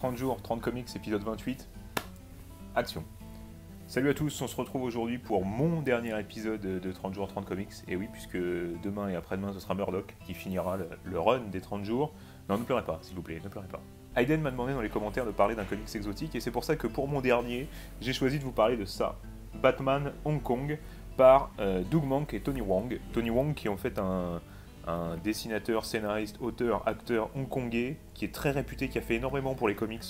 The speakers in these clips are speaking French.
30 jours, 30 comics, épisode 28, action. Salut à tous, on se retrouve aujourd'hui pour mon dernier épisode de 30 jours, 30 comics. Et oui, puisque demain et après-demain, ce sera Murdoch qui finira le run des 30 jours. Non, ne pleurez pas, s'il vous plaît, ne pleurez pas. Hayden m'a demandé dans les commentaires de parler d'un comics exotique, et c'est pour ça que pour mon dernier, j'ai choisi de vous parler de ça. Batman Hong Kong, par Doug Mahnke et Tony Wong. Tony Wong qui est en fait un dessinateur, scénariste, auteur, acteur hongkongais qui est très réputé, qui a fait énormément pour les comics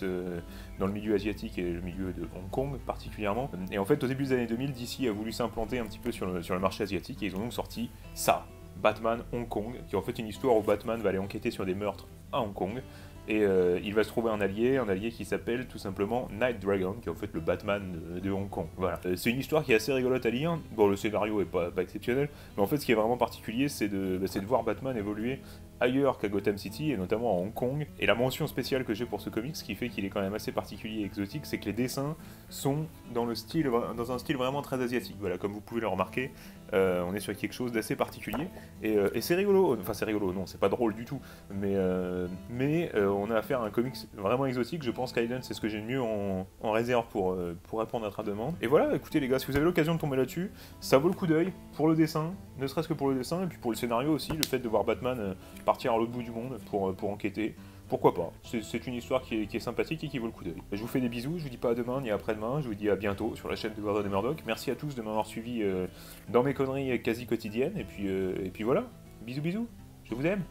dans le milieu asiatique et le milieu de Hong Kong particulièrement. Et en fait, au début des années 2000, DC a voulu s'implanter un petit peu sur le marché asiatique et ils ont donc sorti ça, Batman Hong Kong, qui est en fait une histoire où Batman va aller enquêter sur des meurtres à Hong Kong. Et il va se trouver un allié qui s'appelle tout simplement Night Dragon, qui est en fait le Batman de Hong Kong. Voilà. C'est une histoire qui est assez rigolote à lire. Bon, le scénario est pas exceptionnel, mais en fait, ce qui est vraiment particulier, c'est de voir Batman évoluer ailleurs qu'à Gotham City, et notamment à Hong Kong. Et la mention spéciale que j'ai pour ce comics, ce qui fait qu'il est quand même assez particulier et exotique, c'est que les dessins sont dans un style vraiment très asiatique. Voilà, comme vous pouvez le remarquer, on est sur quelque chose d'assez particulier. Et c'est rigolo. Enfin, c'est rigolo, non, c'est pas drôle du tout. Mais on a affaire à un comics vraiment exotique. Je pense qu'Hayden, c'est ce que j'ai de mieux en réserve pour répondre à ta demande. Et voilà, écoutez les gars, si vous avez l'occasion de tomber là-dessus, ça vaut le coup d'œil pour le dessin, ne serait-ce que pour le dessin, et puis pour le scénario aussi, le fait de voir Batman partir à l'autre bout du monde pour enquêter. Pourquoi pas? C'est une histoire qui est sympathique et qui vaut le coup d'œil. Je vous fais des bisous, je vous dis pas à demain ni à après-demain, je vous dis à bientôt sur la chaîne de Gordon et Murdoch. Merci à tous de m'avoir suivi dans mes conneries quasi quotidiennes, et puis voilà, bisous bisous, je vous aime.